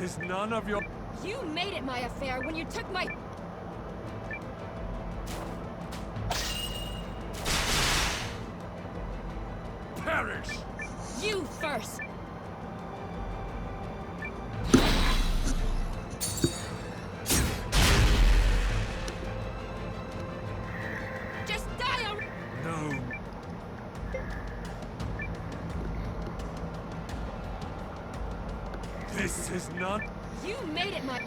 is none of your... You made it my affair when you took my... Perish! You first! Just die already! No. This is not... You made it my...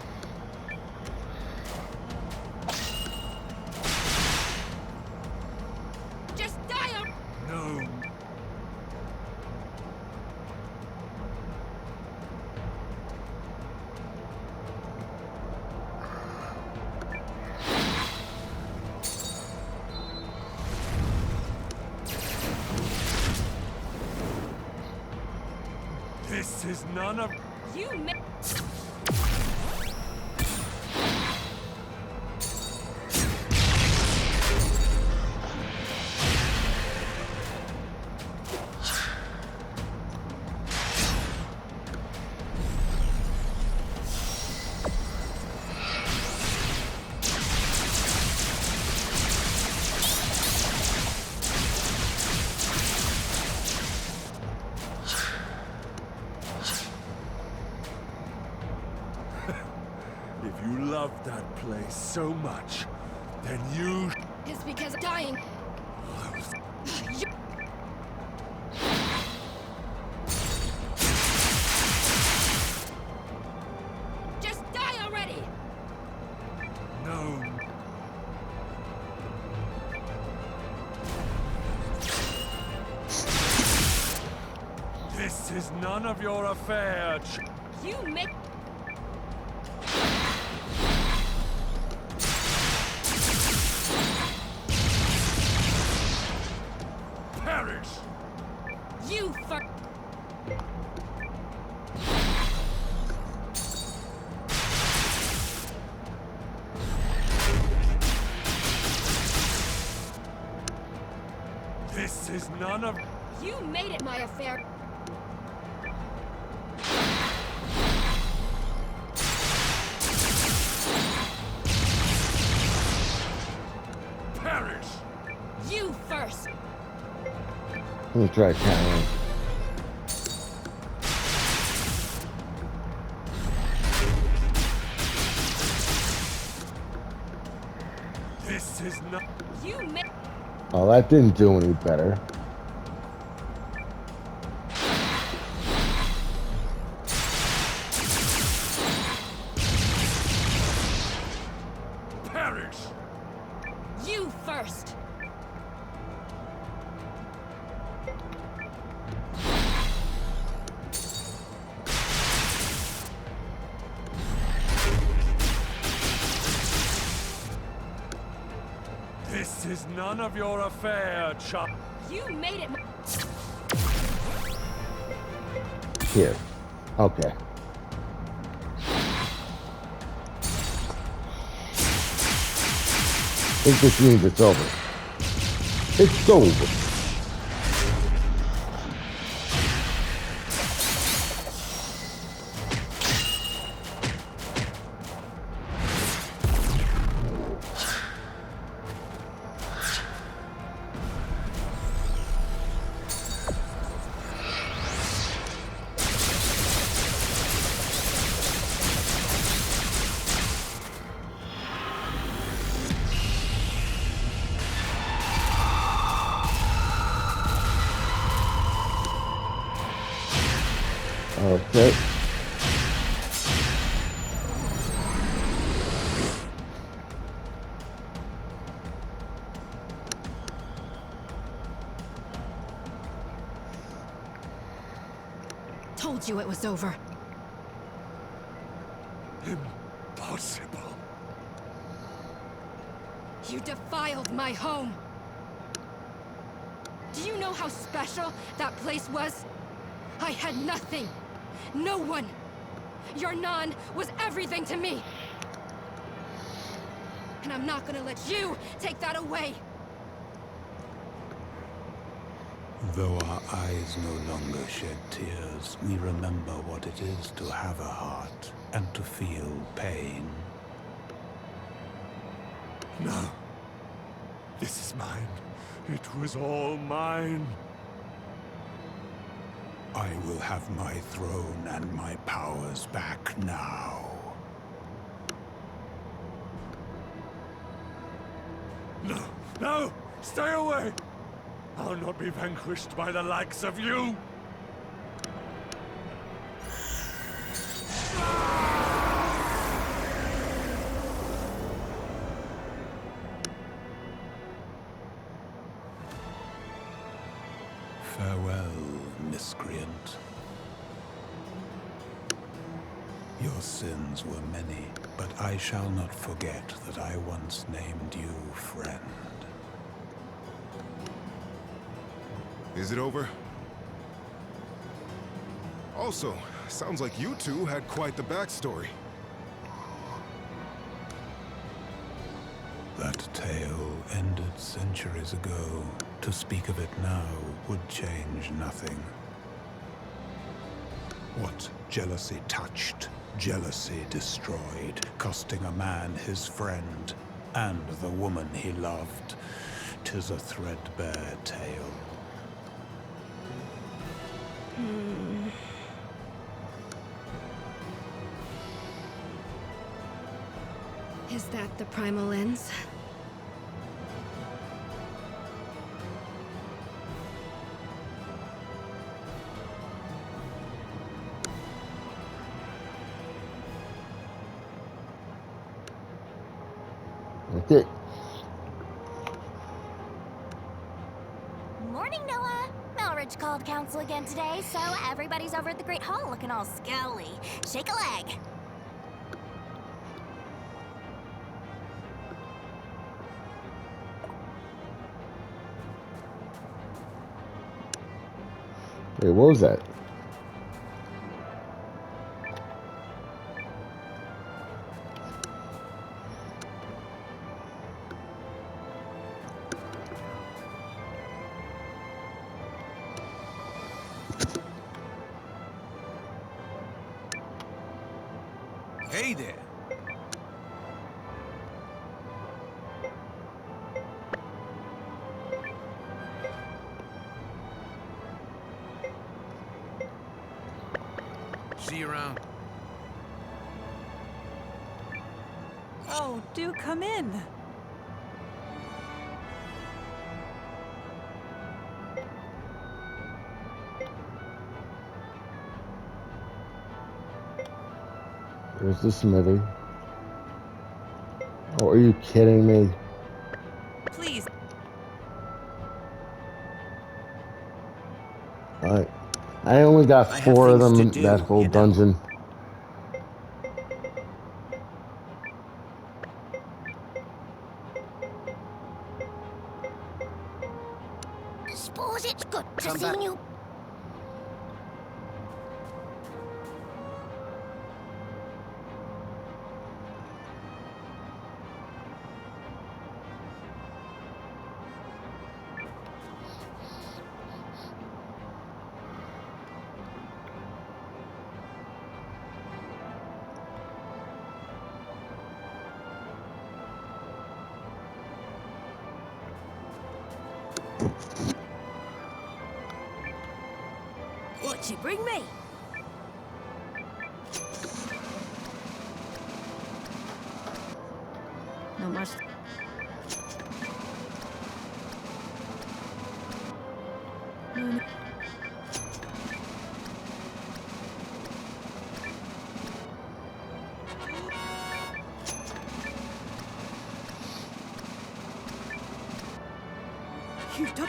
Just die already! No. This is none of... You made... If you love that place so much, then you... It's because I'm dying. You... Just die already! No. This is none of your affair. You make... Perish! You first! This is none of... You made it my affair. Perish! You first! Let me try counting. This is not... You made... Oh, that didn't do any better. Perish! You first! This is none of your affair, Chuck. You made it my... Here. Okay. I think this means it's over. It's over. Okay. Told you it was over. Impossible. You defiled my home. Do you know how special that place was? I had nothing. No one. Your Nan was everything to me. And I'm not gonna let you take that away. Though our eyes no longer shed tears, we remember what it is to have a heart and to feel pain. No. This is mine. It was all mine. I will have my throne and my powers back now. No, no! Stay away! I'll not be vanquished by the likes of you! Farewell, miscreant. Your sins were many, but I shall not forget that I once named you friend. Is it over? Also, sounds like you two had quite the backstory. That tale ended centuries ago. To speak of it now would change nothing. What jealousy touched, jealousy destroyed, costing a man his friend and the woman he loved. 'Tis a threadbare tale. Is that the primal lens? Okay. Morning, Noah. Malridge called council again today, so everybody's over at the Great Hall looking all scaly. Shake a leg. Wait, what was that? Hey there! See you around. Oh, do come in. There's the smithy. Oh, are you kidding me? Please. Alright. I only got I have 4 of things them to in that do, whole you know. dungeon. Suppose it's good to Come see back. you. What'd you bring me? Not much. You don't.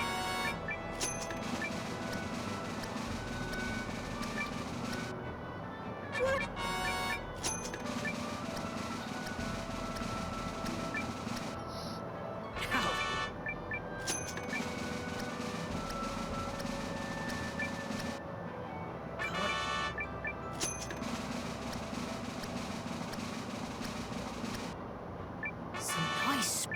Some nice.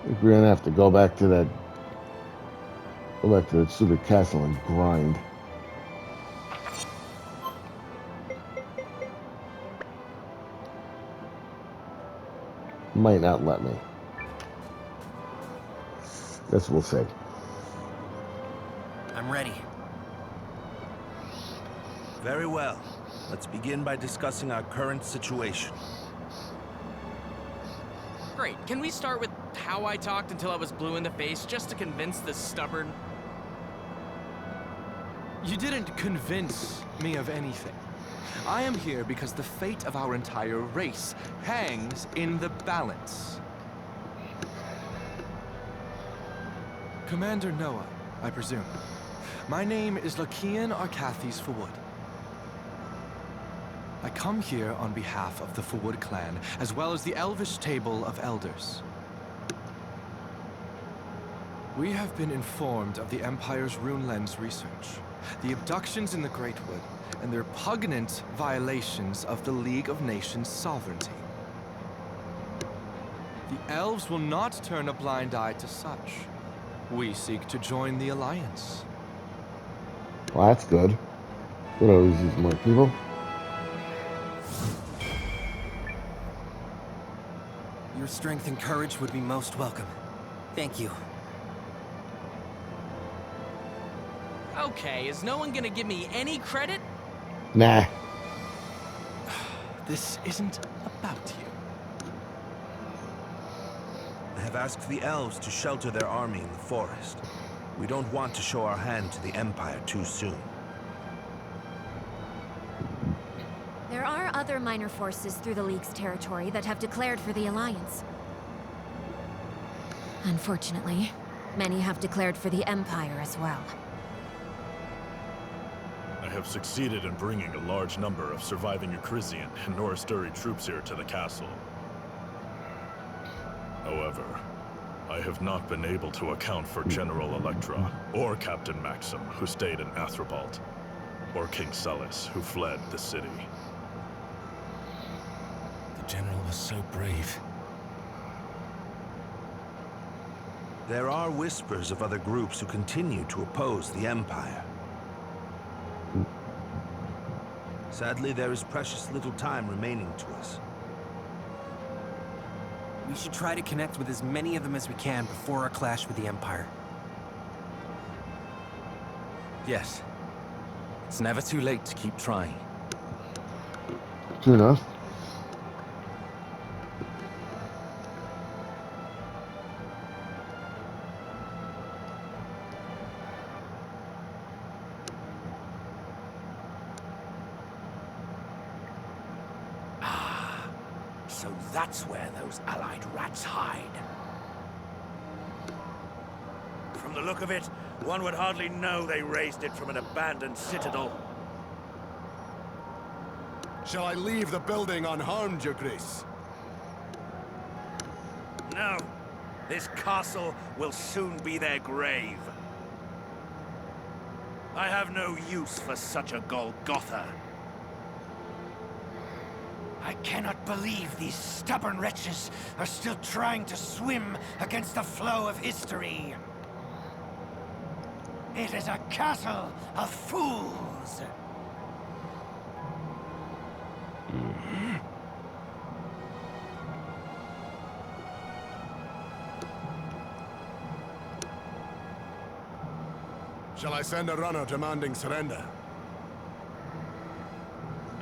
think we're gonna have to go back to that stupid castle and grind. Might not let me. Guess we'll see. I'm ready. Very well. Let's begin by discussing our current situation. Great. Can we start with how I talked until I was blue in the face just to convince this stubborn... You didn't convince me of anything. I am here because the fate of our entire race hangs in the balance. Commander Noah, I presume. My name is Lakian Arcathes Fawud. I come here on behalf of the Fawud clan, as well as the Elvish Table of Elders. We have been informed of the Empire's Rune Lens research, the abductions in the Great Wood, and their pungent violations of the League of Nations sovereignty. The elves will not turn a blind eye to such. We seek to join the Alliance. Well, that's good. Could always use more people. Your strength and courage would be most welcome. Thank you. Okay, is no one gonna give me any credit? Nah. This isn't about you. I have asked the elves to shelter their army in the forest. We don't want to show our hand to the Empire too soon. There are other minor forces through the League's territory that have declared for the Alliance. Unfortunately, many have declared for the Empire as well. I have succeeded in bringing a large number of surviving Eucrisian and Norasturi troops here to the castle. However, I have not been able to account for General Electra, or Captain Maxim, who stayed in Athrobalt, or King Celis, who fled the city. The General was so brave. There are whispers of other groups who continue to oppose the Empire. Sadly, there is precious little time remaining to us. We should try to connect with as many of them as we can before our clash with the Empire. Yes. It's never too late to keep trying. True enough. So that's where those allied rats hide. From the look of it, one would hardly know they raised it from an abandoned citadel. Shall I leave the building unharmed, Your Grace? No. This castle will soon be their grave. I have no use for such a Golgotha. I cannot believe these stubborn wretches are still trying to swim against the flow of history. It is a castle of fools. Shall I send a runner demanding surrender?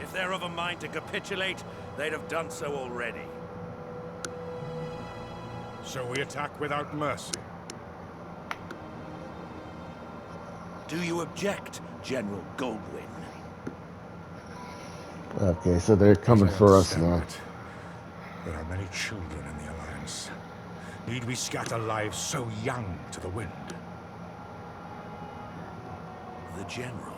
If they're of a mind to capitulate, they'd have done so already. So we attack without mercy? Do you object, General Goldwyn? Okay, so they're coming for us now. There are many children in the Alliance. Need we scatter lives so young to the wind? The General,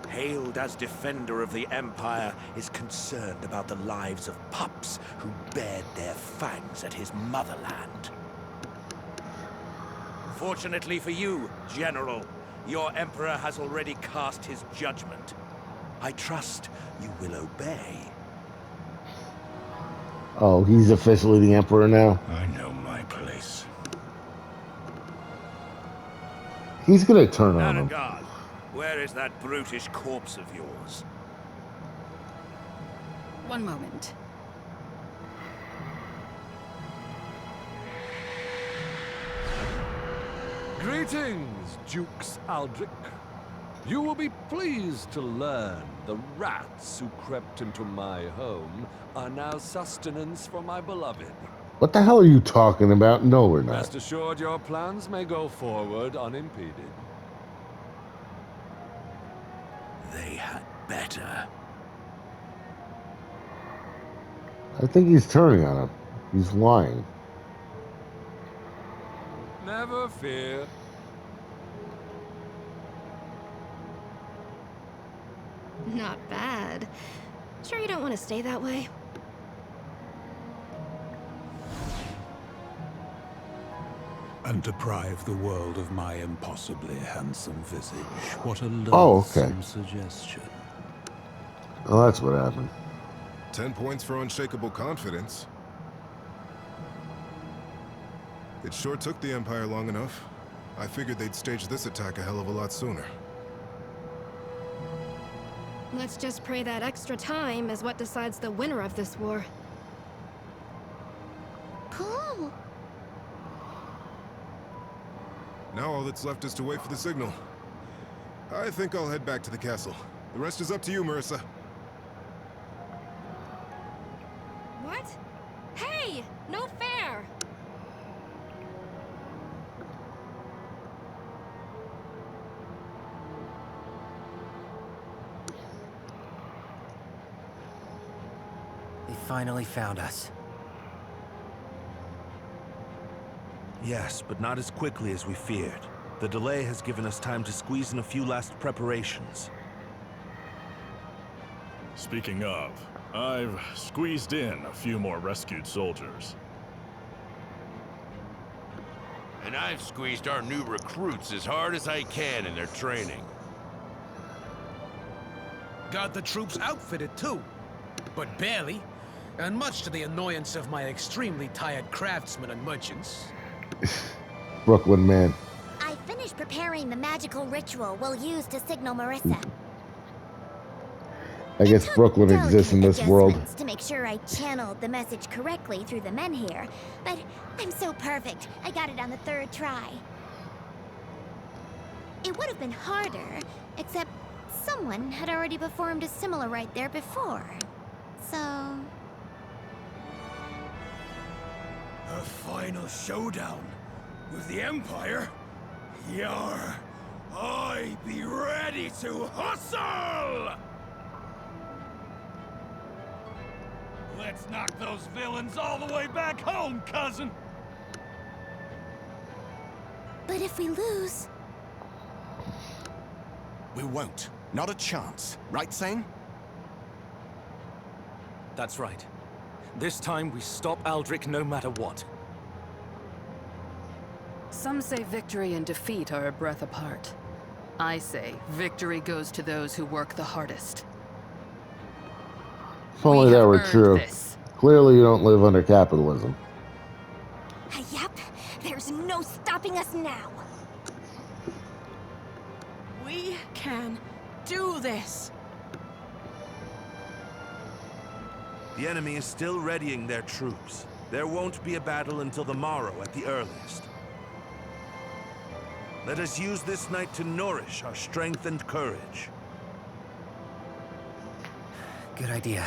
hailed as defender of the Empire, is concerned about the lives of pups who bared their fangs at his motherland. Fortunately for you, General, your Emperor has already cast his judgment. I trust you will obey. Oh, he's officially the Emperor now. I know my place. He's gonna turn on him. Nanagard, where is that brutish corpse of yours? One moment. Greetings, Dukes Aldrich. You will be pleased to learn the rats who crept into my home are now sustenance for my beloved. What the hell are you talking about? No, we're not. Rest assured your plans may go forward unimpeded. They had better. I think he's turning on him. He's lying. Never fear. Not bad. Sure you don't want to stay that way? And deprive the world of my impossibly handsome visage. What a Oh, okay. loathsome suggestion. Oh, that's what happened. 10 points for unshakable confidence. It sure took the Empire long enough. I figured they'd stage this attack a hell of a lot sooner. Let's just pray that extra time is what decides the winner of this war. Cool. Now all that's left is to wait for the signal. I think I'll head back to the castle. The rest is up to you, Marissa. What? Hey! No fair! They finally found us. Yes, but not as quickly as we feared. The delay has given us time to squeeze in a few last preparations. Speaking of, I've squeezed in a few more rescued soldiers. And I've squeezed our new recruits as hard as I can in their training. Got the troops outfitted too, but barely, and much to the annoyance of my extremely tired craftsmen and merchants. Brooklyn man. I finished preparing the magical ritual we'll use to signal Marissa. I guess Brooklyn exists in this world. Adjustments to make sure I channeled the message correctly through the men here, but I'm so perfect. I got it on the 3rd try. It would have been harder, except someone had already performed a similar rite there before. So... A final showdown with the Empire? Yar! I be ready to hustle! Let's knock those villains all the way back home, cousin! But if we lose... We won't. Not a chance. Right, Sane? That's right. This time we stop Aldrich no matter what. Some say victory and defeat are a breath apart. I say victory goes to those who work the hardest. If only that were true. Clearly you don't live under capitalism. Yep, there's no stopping us now. We can do this. The enemy is still readying their troops. There won't be a battle until the morrow at the earliest. Let us use this night to nourish our strength and courage. Good idea.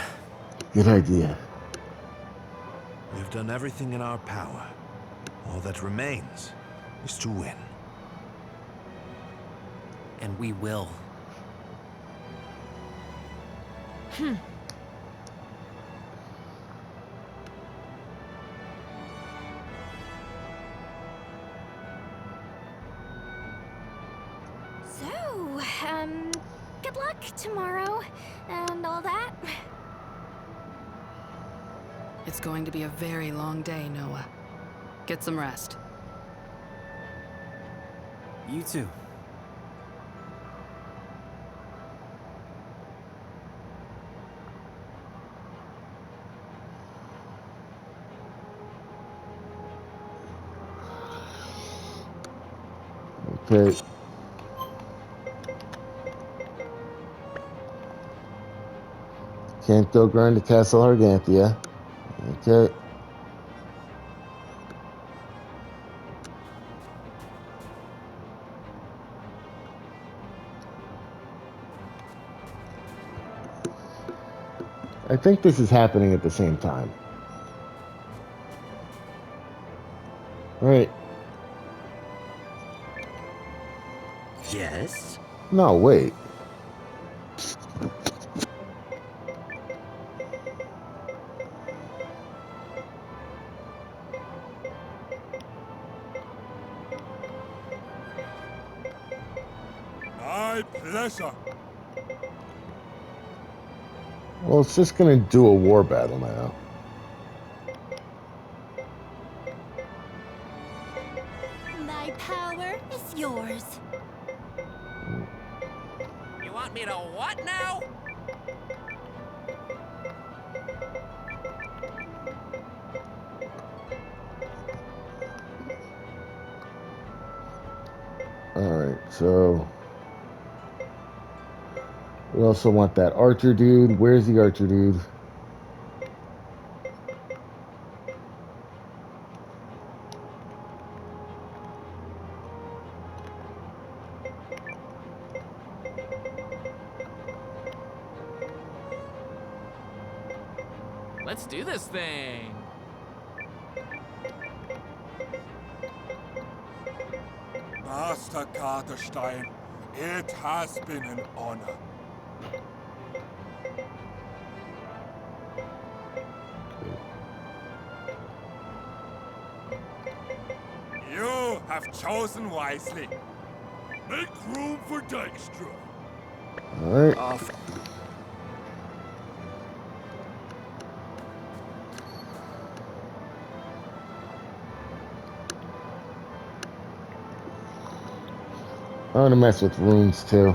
Good idea. We've done everything in our power. All that remains is to win. And we will. So, good luck tomorrow and all that. It's going to be a very long day, Noah. Get some rest. You too. Okay. Can't go grind to Castle Arganthia. Okay. I think this is happening at the same time. Alright. Yes? No, wait. My pleasure. Well, it's just gonna do a war battle now. My power is yours. You want me to what now? Alright, so we also want that archer dude. Where's the archer dude? Let's do this thing. Master Garterstein, it has been an honor. You have chosen wisely. Make room for Dykstra. Alright. I want to mess with runes too.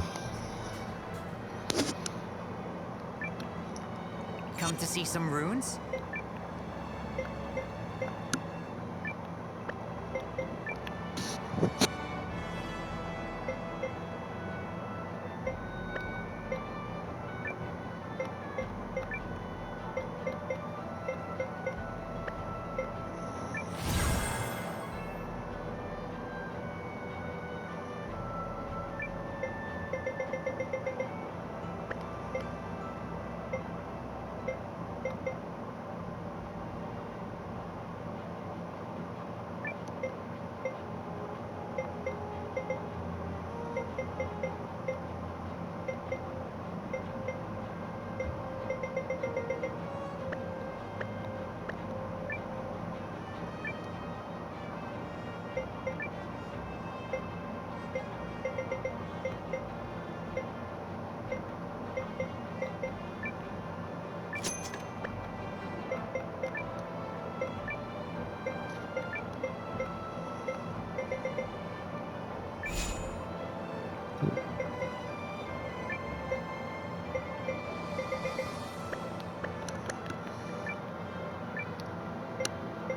Come to see some runes?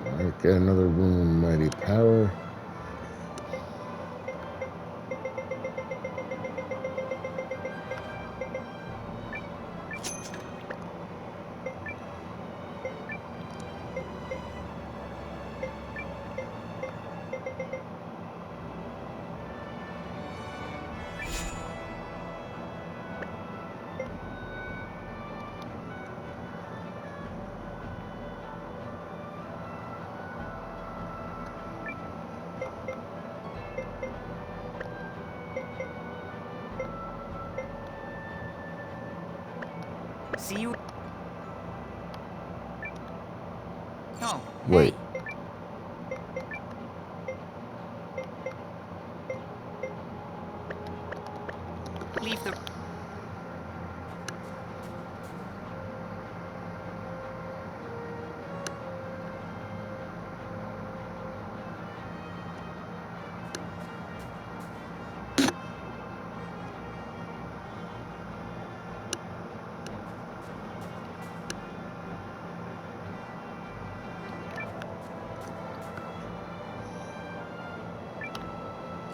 Alright, get another rune, mighty power. See you. Oh, Wait. Leave the.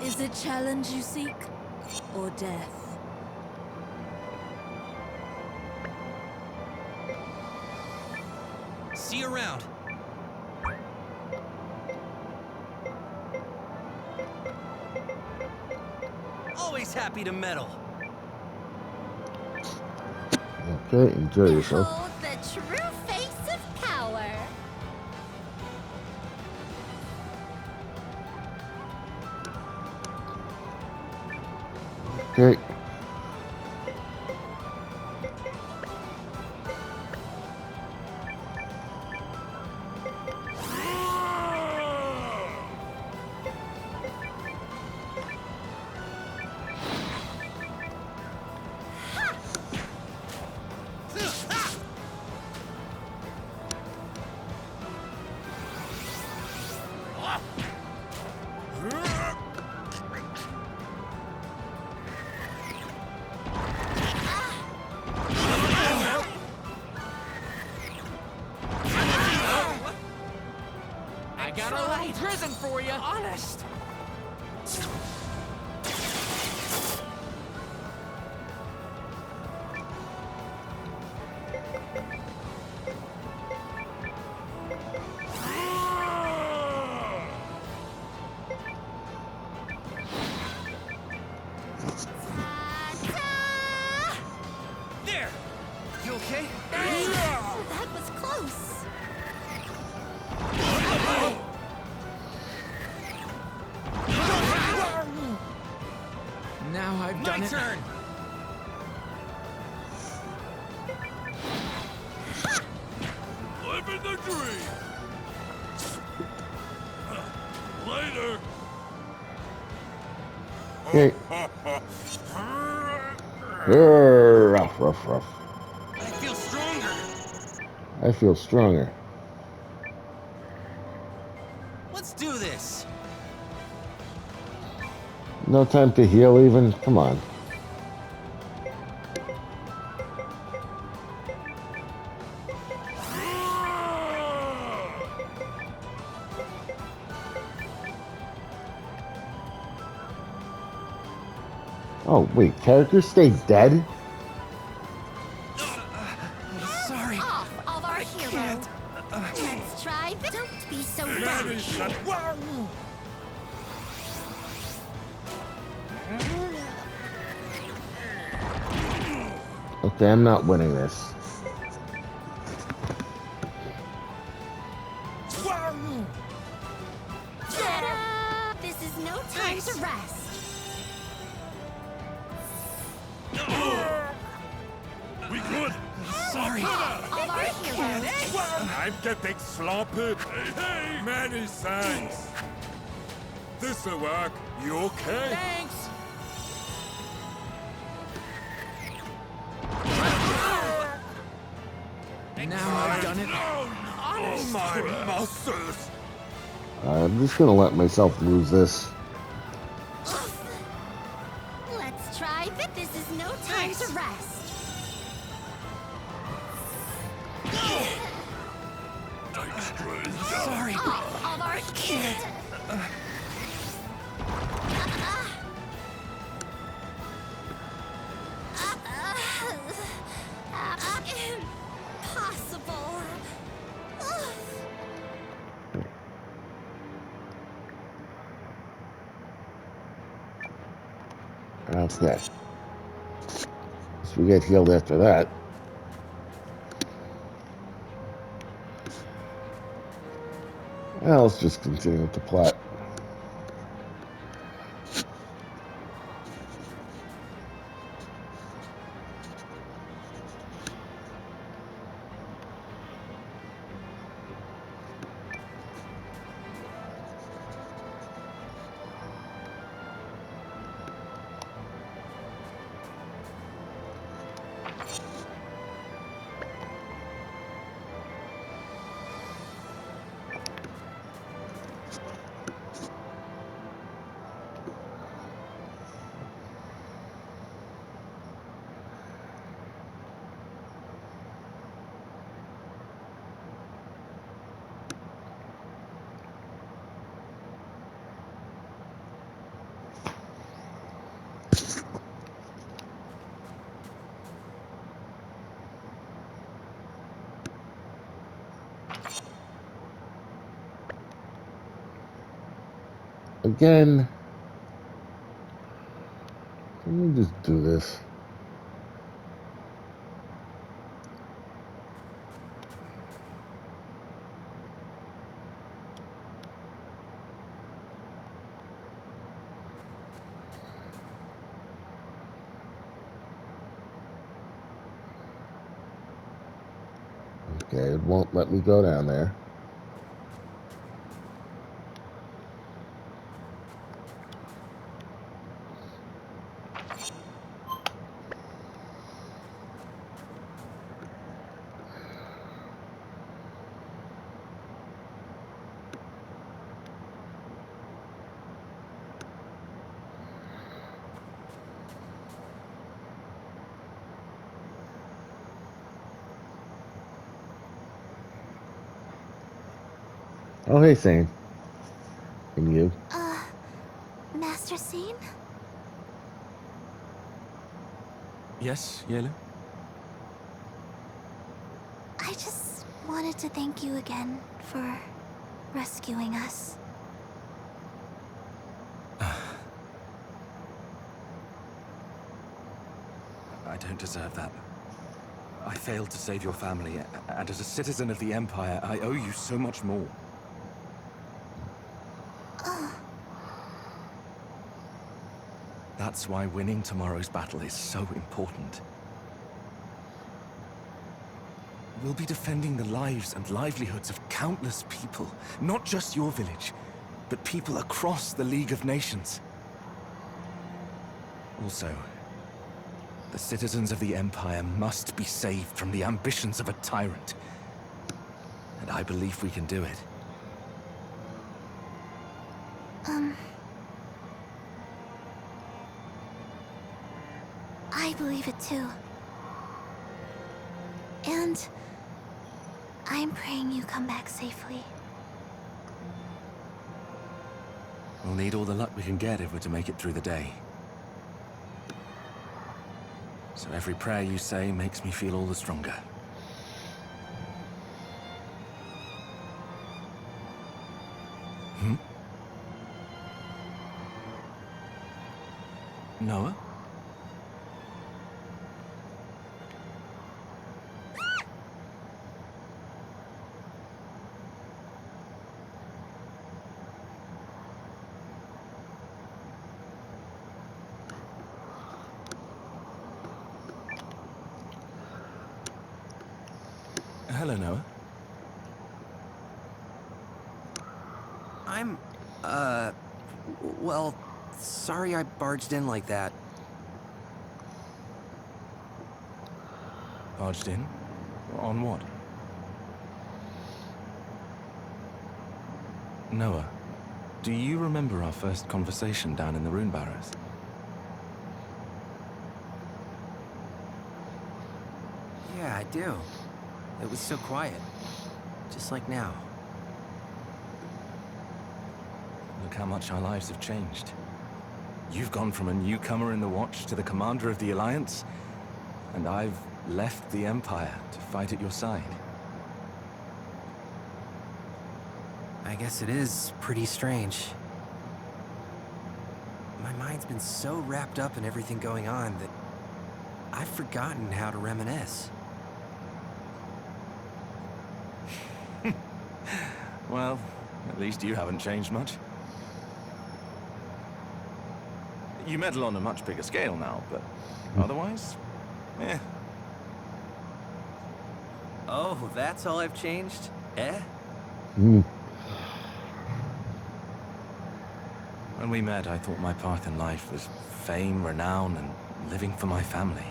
Is it challenge you seek, or death? around. Always happy to meddle. Okay, enjoy yourself. Behold the true face of power. Okay. I got a little prison for you. Honest. There. You okay? That was close. Now I've done My it. turn. Living the dream! Later! Okay. Rough, rough, rough. I feel stronger. I feel stronger. Let's do this. No time to heal even? Come on. Oh, wait, characters stay dead? Sorry. Off of our hero. Let's try. Don't be so rash. Okay, I'm not winning this. Ta-da! This is no time to rest. We good! Sorry. Off of our hero. I'm getting sloppy. Hey, many thanks. This'll work. You okay? Thanks. Now I've done it. Oh, my muscles. I'm just gonna let myself lose this. Let's try. This is no time to rest. Sorry. Off of our kid. Impossible. Okay. So we get healed after that. Well, let's just continue with the plot. again. Let me just do this. Okay, it won't let me go down there. Oh, hey, Sane. And you? Master Scene? Yes, Yelu? I just wanted to thank you again for rescuing us. I don't deserve that. I failed to save your family, and as a citizen of the Empire, I owe you so much more. That's why winning tomorrow's battle is so important. We'll be defending the lives and livelihoods of countless people, not just your village, but people across the League of Nations. Also, the citizens of the Empire must be saved from the ambitions of a tyrant. And I believe we can do it. I believe it too. And I'm praying you come back safely. We'll need all the luck we can get if we're to make it through the day. So every prayer you say makes me feel all the stronger. Noah? Hello, Noah. I'm, well, sorry I barged in like that. Barged in? On what? Noah, do you remember our first conversation down in the Rune Barrows? Yeah, I do. It was so quiet. Just like now. Look how much our lives have changed. You've gone from a newcomer in the Watch to the commander of the Alliance, and I've left the Empire to fight at your side. I guess it is pretty strange. My mind's been so wrapped up in everything going on that I've forgotten how to reminisce. Well, at least you haven't changed much. You meddle on a much bigger scale now, but otherwise, eh. Oh, that's all I've changed? Eh? When we met, I thought my path in life was fame, renown, and living for my family.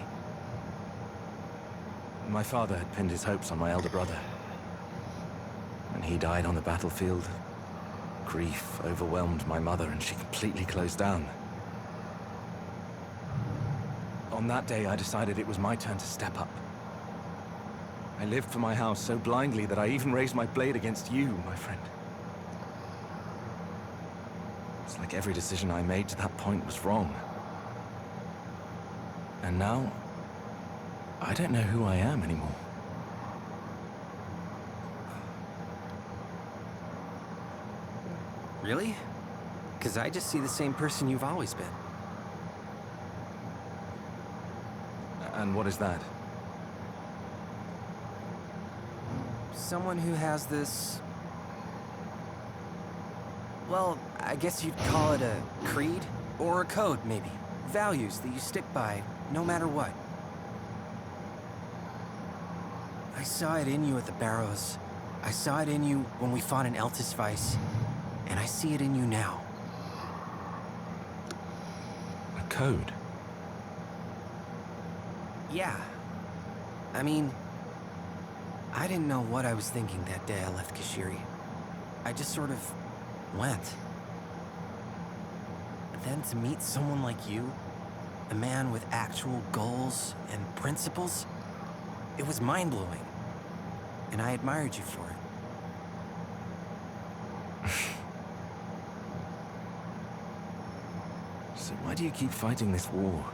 My father had pinned his hopes on my elder brother. When he died on the battlefield, grief overwhelmed my mother and she completely closed down. On that day, I decided it was my turn to step up. I lived for my house so blindly that I even raised my blade against you, my friend. It's like every decision I made to that point was wrong. And now, I don't know who I am anymore. Really? Because I just see the same person you've always been. And what is that? Someone who has this... Well, I guess you'd call it a creed? Or a code, maybe. Values that you stick by, no matter what. I saw it in you at the Barrows. I saw it in you when we fought in Eltisvice. And I see it in you now. A code? Yeah. I mean... I didn't know what I was thinking that day I left Kashiri. I just sort of... went. But then to meet someone like you, a man with actual goals and principles, it was mind-blowing. And I admired you for it. So why do you keep fighting this war?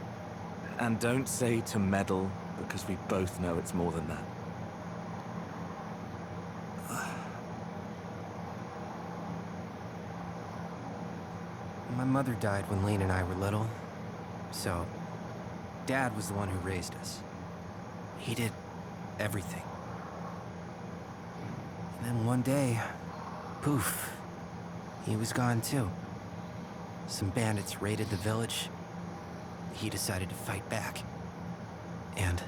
And don't say to meddle, because we both know it's more than that. My mother died when Lane and I were little, so Dad was the one who raised us. He did everything. And then one day, poof, he was gone too. Some bandits raided the village. He decided to fight back. And...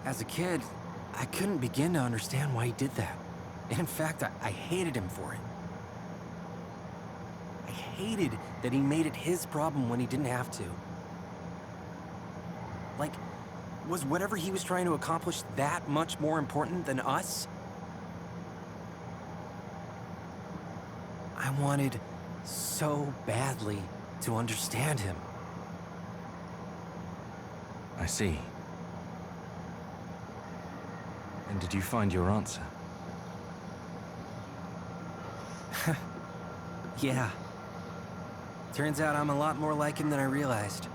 as a kid, I couldn't begin to understand why he did that. In fact, I hated him for it. I hated that he made it his problem when he didn't have to. Like, was whatever he was trying to accomplish that much more important than us? I wanted so badly to understand him. I see. And did you find your answer? Yeah. Turns out I'm a lot more like him than I realized.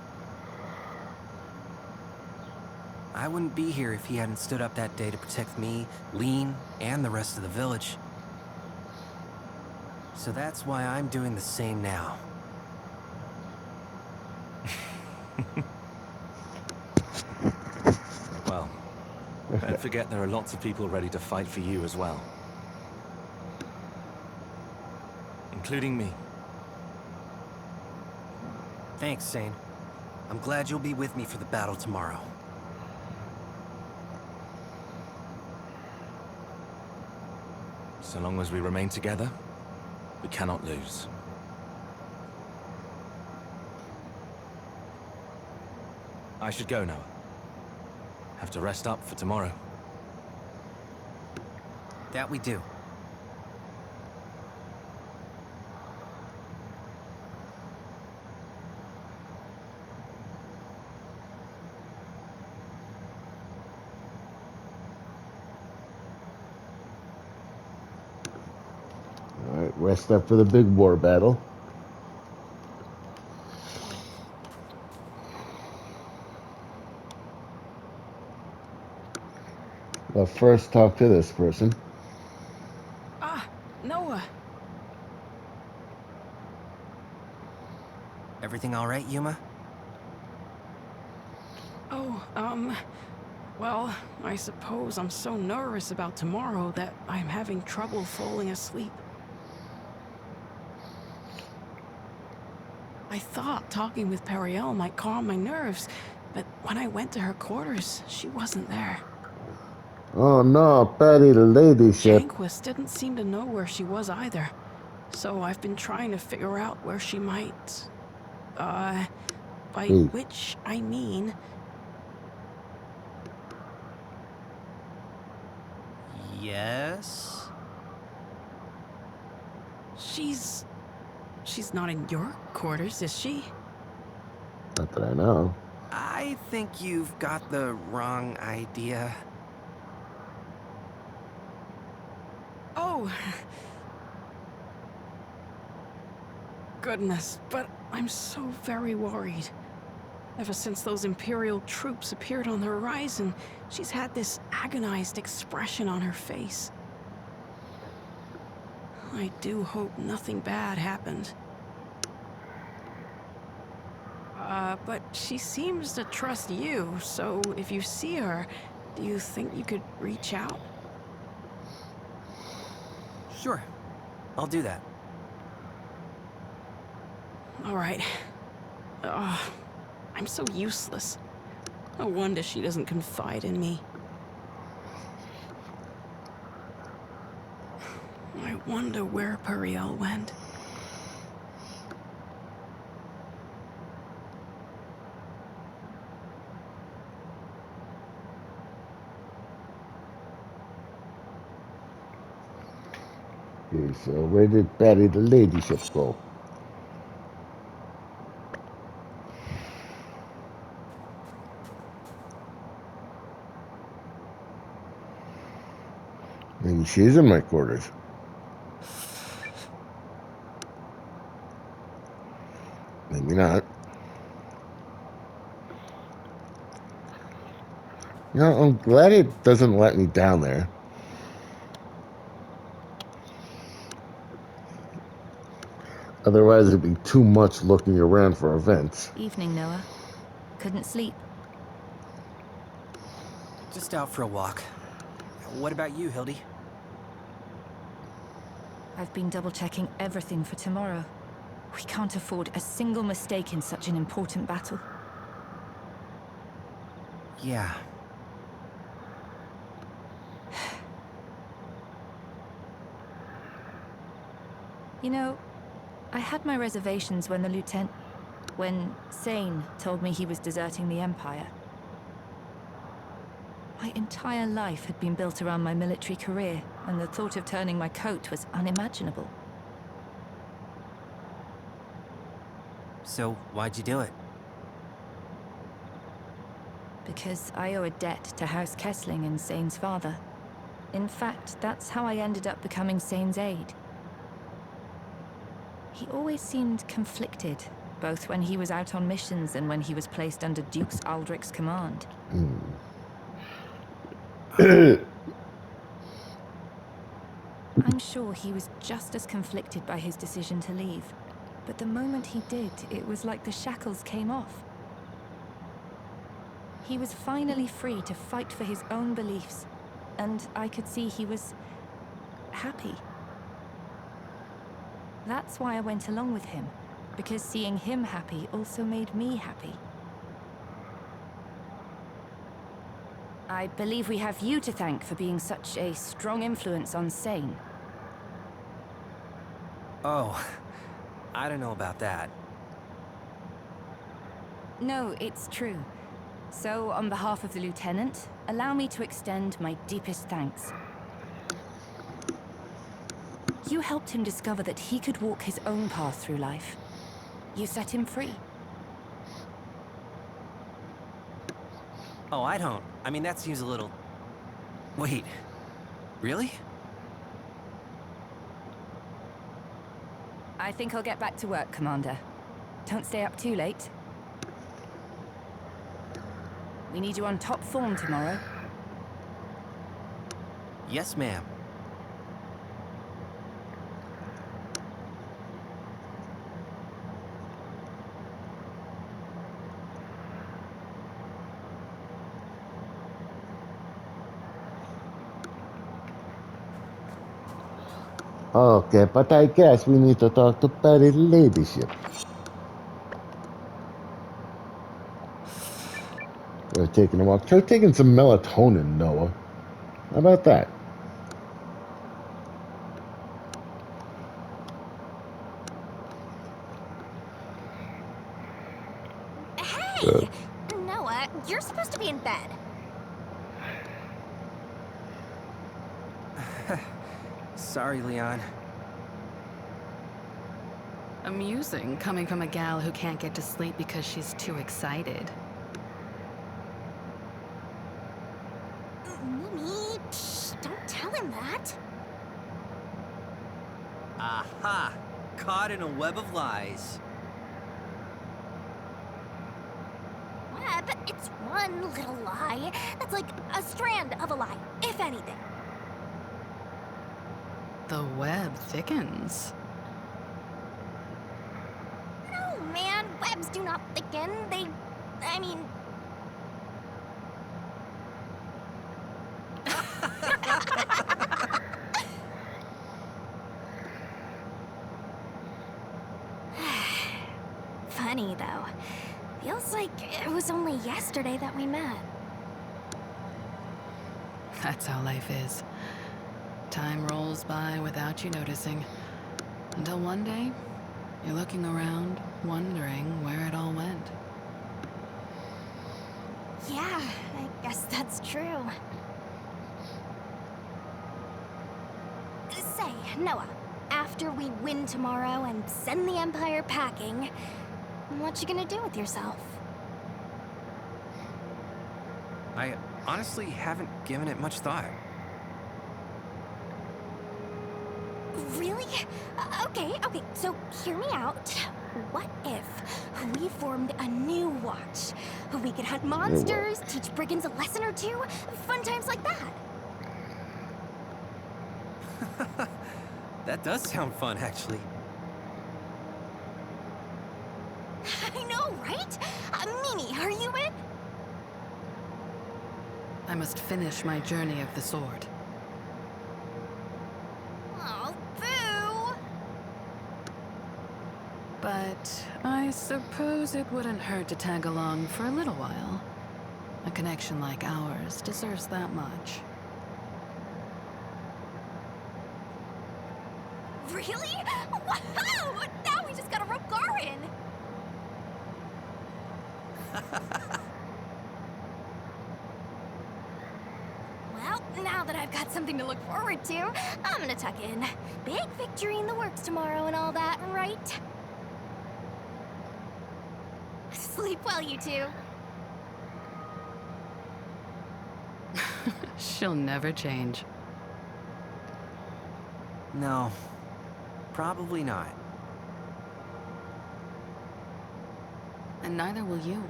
I wouldn't be here if he hadn't stood up that day to protect me, Lean, and the rest of the village. So that's why I'm doing the same now. Well, don't forget there are lots of people ready to fight for you as well. Including me. Thanks, Sane. I'm glad you'll be with me for the battle tomorrow. So long as we remain together, we cannot lose. I should go now. Have to rest up for tomorrow. That we do. Alright, rest up for the big war battle. But first, talk to this person. Ah, Noah. Everything all right, Yuma? Oh, well, I suppose I'm so nervous about tomorrow that I'm having trouble falling asleep. I thought talking with Periel might calm my nerves, but when I went to her quarters, she wasn't there. Oh no, Patty the ladyship. Janquist didn't seem to know where she was either, so I've been trying to figure out where she might... by which I mean... Yes? She's not in your quarters, is she? Not that I know. I think you've got the wrong idea. Oh! Goodness, but I'm so very worried. Ever since those Imperial troops appeared on the horizon, she's had this agonized expression on her face. I do hope nothing bad happened. But she seems to trust you, so if you see her, do you think you could reach out? Sure. I'll do that. All right. I'm so useless. No wonder she doesn't confide in me. I wonder where Periel went. Okay, so where did Betty the ladyship go? Maybe she's in my quarters. Maybe not. You know, I'm glad it doesn't let me down there. Otherwise, it'd be too much looking around for events. Evening, Noah. Couldn't sleep. Just out for a walk. What about you, Hildy? I've been double-checking everything for tomorrow. We can't afford a single mistake in such an important battle. Yeah. You know, I had my reservations when when Sane told me he was deserting the Empire. My entire life had been built around my military career, and the thought of turning my coat was unimaginable. So, why'd you do it? Because I owe a debt to House Kessling and Sane's father. In fact, that's how I ended up becoming Sane's aide. He always seemed conflicted, both when he was out on missions and when he was placed under Dukes Aldrich's command. I'm sure he was just as conflicted by his decision to leave. But the moment he did, it was like the shackles came off. He was finally free to fight for his own beliefs, and I could see he was happy. That's why I went along with him, because seeing him happy also made me happy. I believe we have you to thank for being such a strong influence on Sane. Oh, I don't know about that. No, it's true. So, on behalf of the Lieutenant, allow me to extend my deepest thanks. You helped him discover that he could walk his own path through life. You set him free. Oh, I don't. I mean, that seems a little... Wait. Really? I think I'll get back to work, Commander. Don't stay up too late. We need you on top form tomorrow. Yes, ma'am. Okay, but I guess we need to talk to Betty the ladyship. We're taking a walk. Try taking some melatonin, Noah. How about that? Hey! Noah, you're supposed to be in bed. Sorry, Leon. Amusing, coming from a gal who can't get to sleep because she's too excited. Mimi, don't tell him that. Aha! Caught in a web of lies. Web? It's one little lie. That's like a strand of a lie, if anything. The web thickens. No, man, webs do not thicken. I mean... Funny, though. Feels like it was only yesterday that we met. That's how life is. Time rolls by without you noticing. Until one day, you're looking around, wondering where it all went. Yeah, I guess that's true. Say, Noah, after we win tomorrow and send the Empire packing, what you gonna do with yourself? I honestly haven't given it much thought. Really? Okay, so hear me out. What if we formed a new watch? We could hunt monsters, teach brigands a lesson or two, fun times like that. That does sound fun, actually. I know, right? Mimi, are you in? I must finish my journey of the sword. Oh, boo! But I suppose it wouldn't hurt to tag along for a little while. A connection like ours deserves that much. Really? Wow! Now we just gotta rope Gar in! Well, now that I've got something to look forward to, I'm gonna tuck in. Big victory in the works tomorrow and all that, right? Sleep well, you two. She'll never change. No, probably not. And neither will you.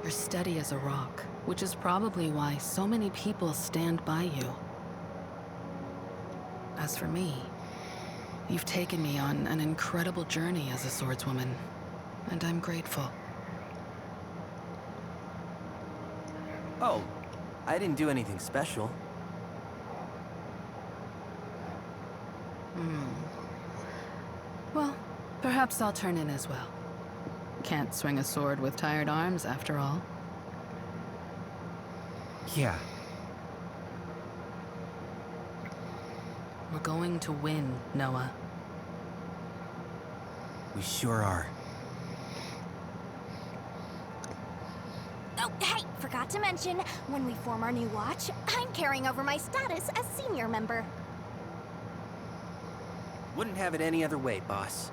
You're steady as a rock, which is probably why so many people stand by you. As for me, you've taken me on an incredible journey as a swordswoman, and I'm grateful. Oh, I didn't do anything special. Well, perhaps I'll turn in as well. Can't swing a sword with tired arms, after all. Yeah. We're going to win, Noah. We sure are. Oh, hey, forgot to mention, when we form our new watch, I'm carrying over my status as senior member. Wouldn't have it any other way, boss.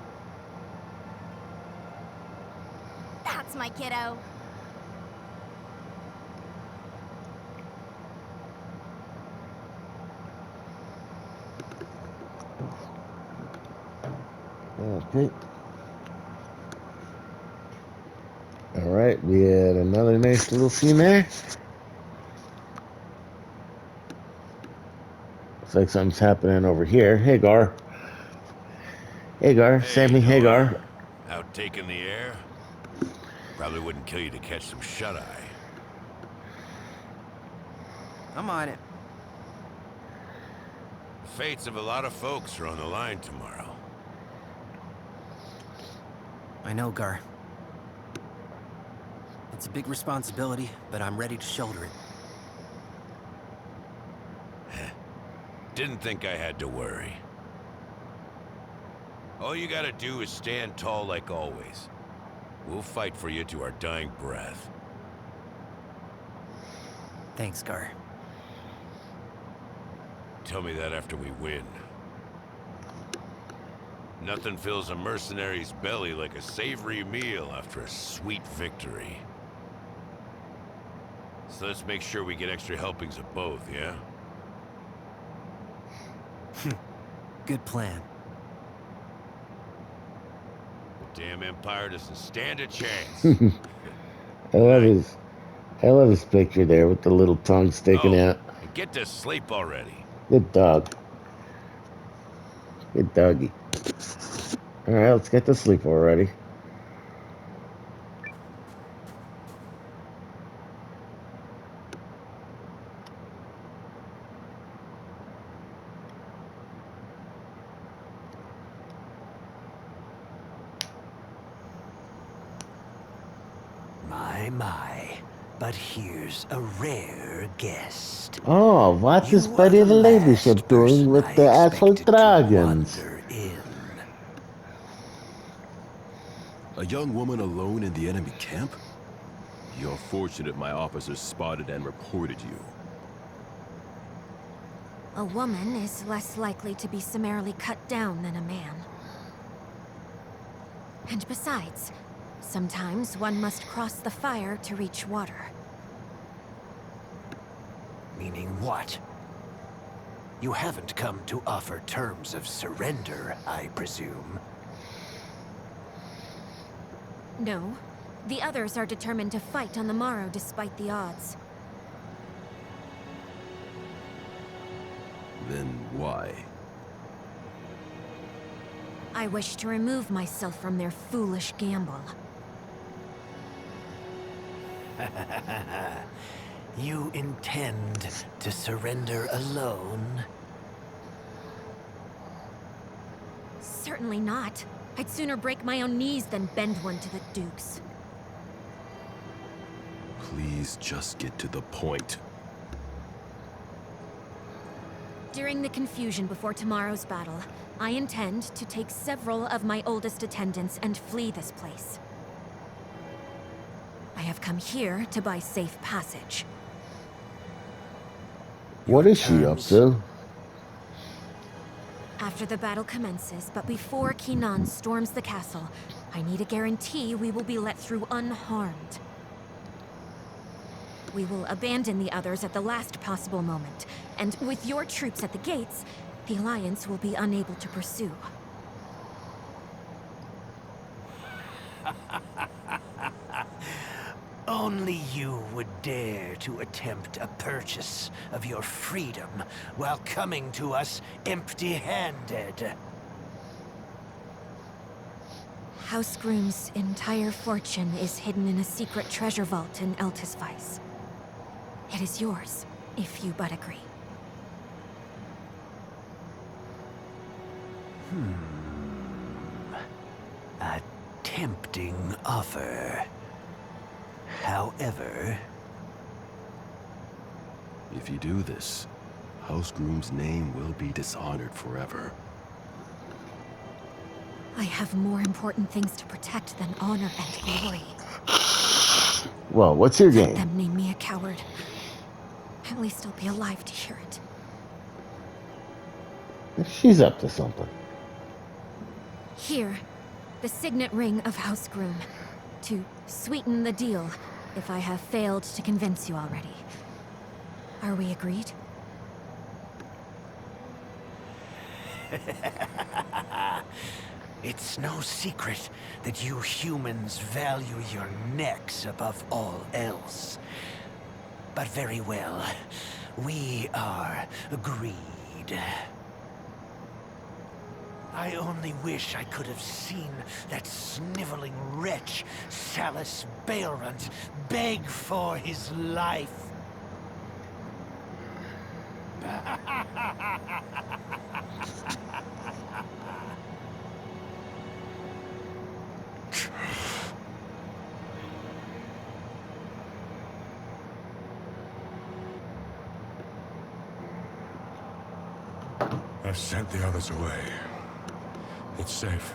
That's my kiddo. Okay. All right, we had another nice little scene there. Looks like something's happening over here. Hagar. Hagar, Sammy Hagar. Out taking the air? Probably wouldn't kill you to catch some shut-eye. I'm on it. The fates of a lot of folks are on the line tomorrow. I know, Gar. It's a big responsibility, but I'm ready to shoulder it. Didn't think I had to worry. All you gotta do is stand tall like always. We'll fight for you to our dying breath. Thanks, Gar. Tell me that after we win. Nothing fills a mercenary's belly like a savory meal after a sweet victory. So let's make sure we get extra helpings of both, yeah? Good plan. The damn Empire doesn't stand a chance. I love his picture there with the little tongue sticking out. And get to sleep already. Good dog. Good doggy. Alright, let's get to sleep already. My. But here's a rare guest. Oh, what is You are Buddy the the Ladyship last doing person with I the actual expected to dragons? wander in. A young woman alone in the enemy camp? You're fortunate my officers spotted and reported you. A woman is less likely to be summarily cut down than a man. And besides, sometimes one must cross the fire to reach water. Meaning what? You haven't come to offer terms of surrender, I presume. No. The others are determined to fight on the morrow despite the odds. Then why? I wish to remove myself from their foolish gamble. You intend to surrender alone? Certainly not. I'd sooner break my own knees than bend one to the Dukes. Please just get to the point. During the confusion before tomorrow's battle, I intend to take several of my oldest attendants and flee this place. I have come here to buy safe passage. What is she up to? After the battle commences, but before Kinan storms the castle, I need a guarantee we will be let through unharmed. We will abandon the others at the last possible moment, and with your troops at the gates, the Alliance will be unable to pursue. Only you would dare to attempt a purchase of your freedom while coming to us empty-handed. House Groom's entire fortune is hidden in a secret treasure vault in Eltisweiss. It is yours, if you but agree. A tempting offer. However... If you do this, House Groom's name will be dishonored forever. I have more important things to protect than honor and glory. Well, what's your Let game? them name me a coward. At least I'll be alive to hear it. She's up to something. Here, the signet ring of House Groom. To sweeten the deal, if I have failed to convince you already. Are we agreed? It's no secret that you humans value your necks above all else. But very well, we are agreed. I only wish I could have seen that sniveling wretch, Salus Baelrunt, beg for his life. I've sent the others away. It's safe.